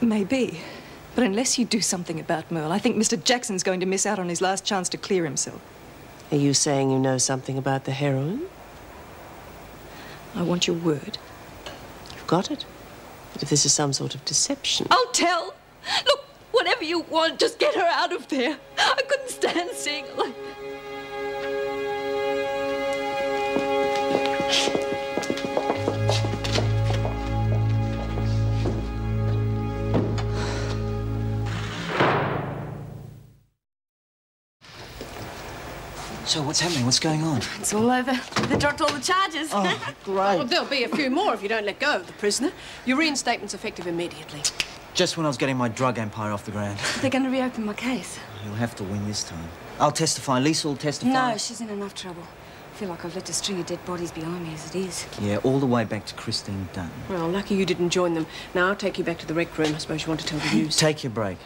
Maybe. But unless you do something about Merle, I think Mr. Jackson's going to miss out on his last chance to clear himself. Are you saying you know something about the heroine? I want your word. You've got it. But if this is some sort of deception... I'll tell! Look, whatever you want, just get her out of there. I couldn't stand seeing her like that. So what's happening? What's going on? It's all over. They dropped all the charges. Oh, great. Well, there'll be a few more if you don't let go of the prisoner. Your reinstatement's effective immediately. Just when I was getting my drug empire off the ground. They're going to reopen my case. You'll have to win this time. I'll testify. Lisa will testify. No, she's in enough trouble. I feel like I've left a string of dead bodies behind me as it is. Yeah, all the way back to Christine Dunn. Well, lucky you didn't join them. Now, I'll take you back to the rec room. I suppose you want to tell the news. Take your break.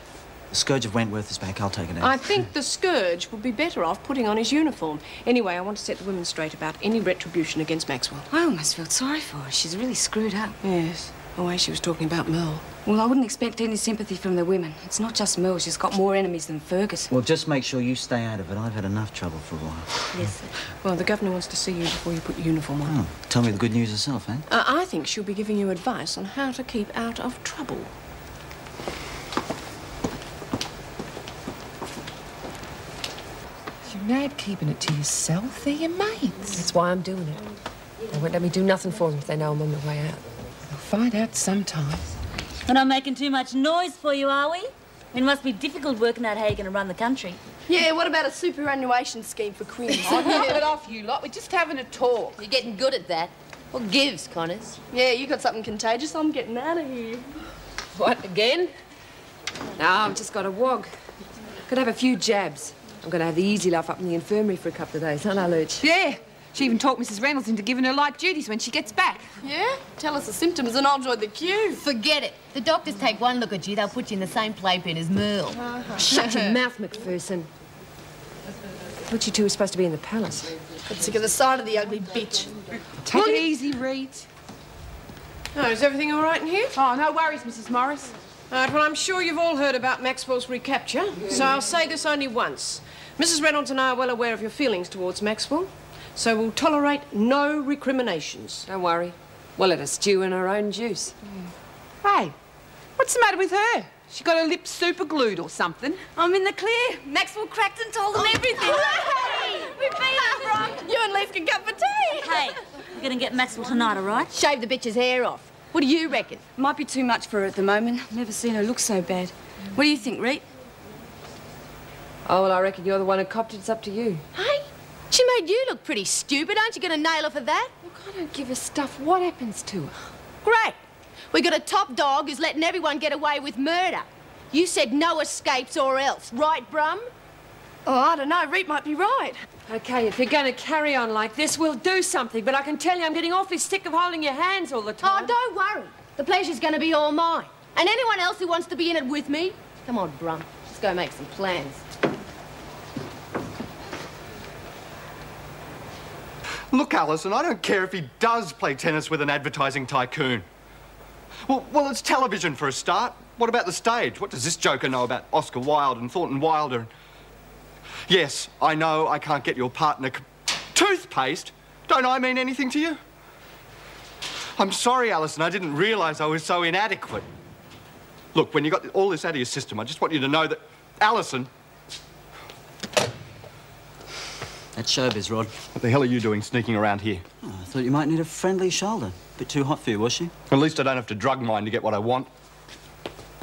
The scourge of Wentworth is back. I'll take it out. I think the scourge would be better off putting on his uniform. Anyway, I want to set the women straight about any retribution against Maxwell. I almost felt sorry for her. She's really screwed up. Yes, the way she was talking about Merle. Well, I wouldn't expect any sympathy from the women. It's not just Merle. She's got more enemies than Fergus. Well, just make sure you stay out of it. I've had enough trouble for a while. Yes, sir. Well, the governor wants to see you before you put your uniform on. Oh, tell me the good news herself, eh? I think she'll be giving you advice on how to keep out of trouble. You're mad keeping it to yourself. They're your mates. That's why I'm doing it. They won't let me do nothing for them if they know I'm on my way out. They'll find out sometime. We're not making too much noise for you, are we? It must be difficult working out how you're going to run the country. Yeah, what about a superannuation scheme for queens? Oh, knock it off, you lot. We're just having a talk. You're getting good at that. What gives, Connors? Yeah, you got something contagious. I'm getting out of here. What, again? No, I've just got a wog. Could have a few jabs. I'm going to have the easy life up in the infirmary for a couple of days, aren't I, Lurch? Yeah. She even talked Mrs. Reynolds into giving her light duties when she gets back. Yeah? Tell us the symptoms and I'll join the queue. Forget it. The doctors take one look at you, they'll put you in the same playpen as Merle. Shut your mouth, McPherson. I thought you two were supposed to be in the palace. I'm sick of the sight of the ugly bitch. Take it easy, Reed. Oh, is everything all right in here? Oh, no worries, Mrs. Morris. All right, well, I'm sure you've all heard about Maxwell's recapture, so I'll say this only once. Mrs. Reynolds and I are well aware of your feelings towards Maxwell, so we'll tolerate no recriminations. Don't worry. We'll let her stew in her own juice. Hey, what's the matter with her? She got her lips super glued or something. I'm in the clear. Maxwell cracked and told them everything. We beat her, Bron. You and Leaf can come for tea. Hey, we're going to get Maxwell tonight, all right? Shave the bitch's hair off. What do you reckon? Might be too much for her at the moment. Never seen her look so bad. What do you think, Reet? Oh, well, I reckon you're the one who copped it. It's up to you. Hey, she made you look pretty stupid. Aren't you going to nail her for that? Look, I don't give a stuff. What happens to her? Great. We got a top dog who's letting everyone get away with murder. You said no escapes or else, right, Brum? Oh, I don't know. Reet might be right. OK, if you're going to carry on like this, we'll do something. But I can tell you I'm getting awfully sick of holding your hands all the time. Oh, don't worry. The pleasure's going to be all mine. And anyone else who wants to be in it with me, come on, Brum. Let's go make some plans. Look, Alison, I don't care if he does play tennis with an advertising tycoon. Well, it's television for a start. What about the stage? What does this joker know about Oscar Wilde and Thornton Wilder? Yes, I know I can't get your partner toothpaste. Don't I mean anything to you? I'm sorry, Alison, I didn't realise I was so inadequate. Look, when you got all this out of your system, I just want you to know that, Alison... That's showbiz, Rod. What the hell are you doing sneaking around here? Oh, I thought you might need a friendly shoulder. Bit too hot for you, was she? At least I don't have to drug mine to get what I want.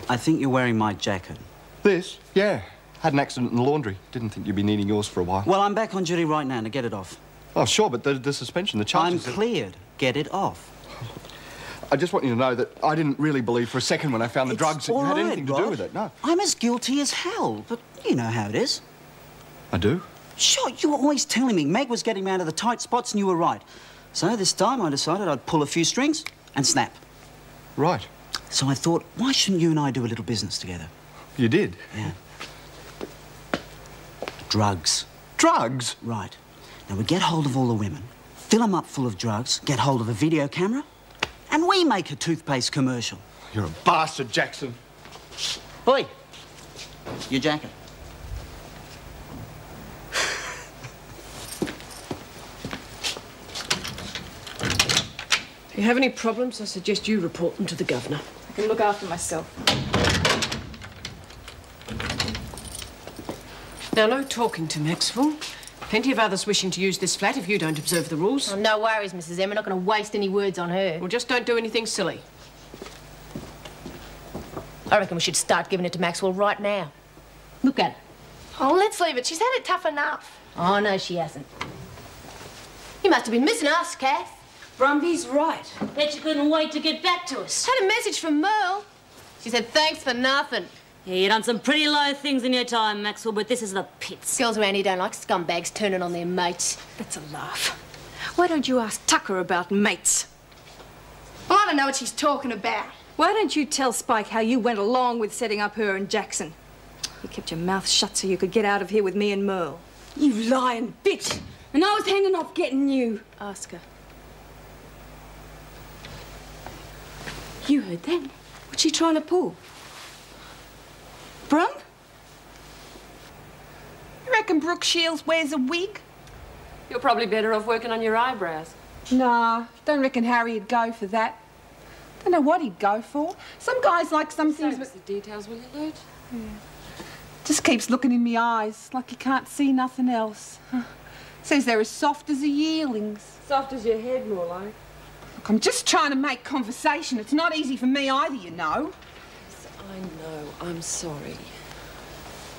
I think you're wearing my jacket. This? Yeah. Had an accident in the laundry. Didn't think you'd be needing yours for a while. Well, I'm back on duty right now. Now get it off. Oh, sure, but the suspension, the charges... I'm cleared. Get it off. I just want you to know that I didn't really believe for a second when I found the drugs that you had anything to do with it, no. I'm as guilty as hell, but you know how it is. I do? Sure, you were always telling me Meg was getting me out of the tight spots and you were right. So this time I decided I'd pull a few strings and snap. Right. So I thought, why shouldn't you and I do a little business together? You did? Yeah. Drugs. Drugs? Right. Now we get hold of all the women, fill them up full of drugs, get hold of a video camera, and we make a toothpaste commercial. You're a bastard, Jackson. Boy, your jacket. If you have any problems, I suggest you report them to the governor. I can look after myself. Now, no talking to Maxwell. Plenty of others wishing to use this flat if you don't observe the rules. Oh, no worries, Mrs. M. We're not going to waste any words on her. Well, just don't do anything silly. I reckon we should start giving it to Maxwell right now. Look at her. Oh, let's leave it. She's had it tough enough. Oh, no, she hasn't. You must have been missing us, Kath. Brumby's right. Bet you couldn't wait to get back to us. Had a message from Merle. She said thanks for nothing. Yeah, you done some pretty low things in your time, Maxwell, but this is the pits. Girls around here don't like scumbags turning on their mates. That's a laugh. Why don't you ask Tucker about mates? Well, I don't know what she's talking about. Why don't you tell Spike how you went along with setting up her and Jackson? You kept your mouth shut so you could get out of here with me and Merle. You lying bitch. And I was hanging off getting you. Ask her. You heard that? What's she trying to pull? Brum? You reckon Brooke Shields wears a wig? You're probably better off working on your eyebrows. Nah, don't reckon Harry'd go for that. Don't know what he'd go for. Some guys like some things, but... the details, will you, Lud? Yeah. Just keeps looking in me eyes, like he can't see nothing else. Says they're as soft as a yearling's. Soft as your head, more like. Look, I'm just trying to make conversation. It's not easy for me either, you know. Yes, I know. I'm sorry.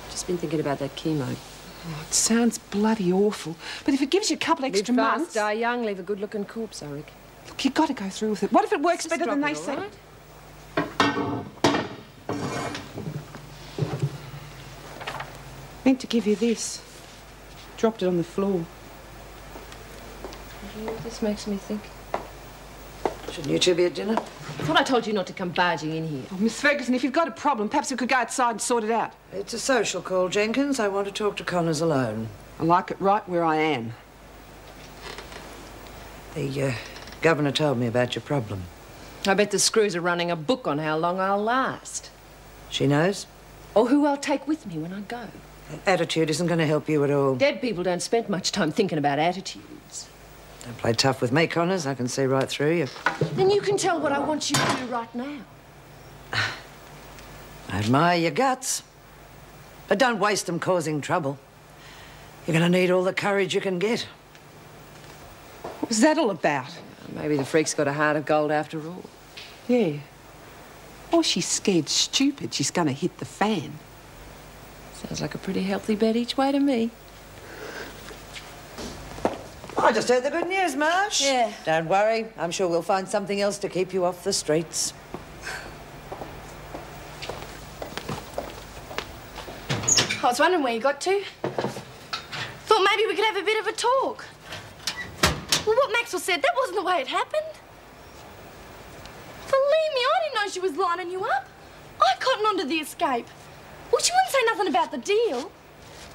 Just been thinking about that chemo. Oh, it sounds bloody awful. But if it gives you a couple extra Live fast, months... die young, leave a good-looking corpse, I reckon. Look, you've got to go through with it. What if it works Just better drop than they it, all say? right? Meant to give you this. Dropped it on the floor. This makes me think. Shouldn't you two be at dinner? I thought I told you not to come barging in here. Oh, Miss Ferguson, if you've got a problem, perhaps we could go outside and sort it out. It's a social call, Jenkins. I want to talk to Connors alone. I like it right where I am. The governor told me about your problem. I bet the screws are running a book on how long I'll last. She knows? Or who I'll take with me when I go. Attitude isn't going to help you at all. Dead people don't spend much time thinking about attitudes. Don't play tough with me, Connors. I can see right through you. Then you can tell what I want you to do right now. I admire your guts. But don't waste them causing trouble. You're going to need all the courage you can get. What was that all about? Maybe the freak's got a heart of gold after all. Yeah. Or she's scared stupid she's going to hit the fan. Sounds like a pretty healthy bet each way to me. I just heard the good news, Marsh. Yeah. Don't worry. I'm sure we'll find something else to keep you off the streets. I was wondering where you got to. Thought maybe we could have a bit of a talk. Well, what Maxwell said, that wasn't the way it happened. Believe me, I didn't know she was lining you up. I cottoned onto the escape. Well, she wouldn't say nothing about the deal.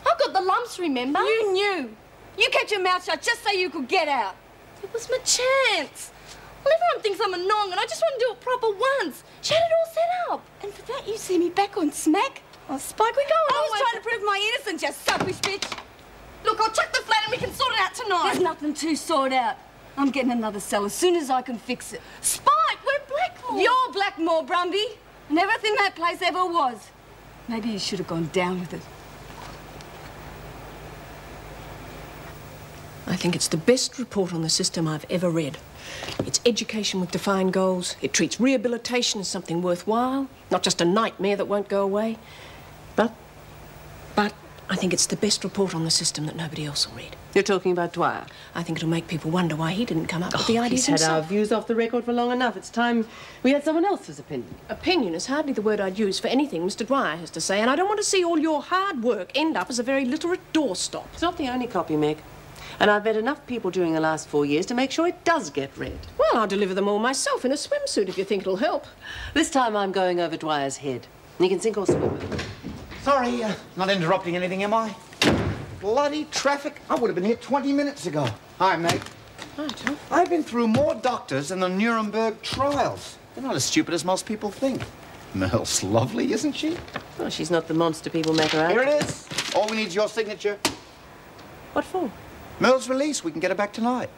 I got the lumps, remember? You knew. You kept your mouth shut just so you could get out. It was my chance. Well, everyone thinks I'm a nong, and I just want to do it proper once. She had it all set up. And for that, you see me back on smack? Oh, Spike, we're going I was trying to prove my innocence, you selfish bitch. Look, I'll chuck the flat and we can sort it out tonight. There's nothing to sort out. I'm getting another cell as soon as I can fix it. Spike, we're Blackmore. You're Blackmore, Brumby. And everything that place ever was. Maybe you should have gone down with it. I think it's the best report on the system I've ever read. It's education with defined goals. It treats rehabilitation as something worthwhile, not just a nightmare that won't go away. But I think it's the best report on the system that nobody else will read. You're talking about Dwyer? I think it'll make people wonder why he didn't come up with the ideas He's had our himself. views off the record for long enough. It's time we had someone else's opinion. Opinion is hardly the word I'd use for anything Mr. Dwyer has to say, and I don't want to see all your hard work end up as a very literate doorstop. It's not the only copy, Meg. And I've met enough people during the last 4 years to make sure it does get read. Well, I'll deliver them all myself in a swimsuit if you think it'll help. This time I'm going over Dwyer's head. You can sink or swim with it. Sorry, not interrupting anything, am I? Bloody traffic. I would have been here 20 minutes ago. Hi, mate. Hi, Tom. I've been through more doctors than the Nuremberg trials. They're not as stupid as most people think. Merle's lovely, isn't she? Well, she's not the monster people make her out. Here it is. All we need is your signature. What for? Merle's release. We can get her back tonight.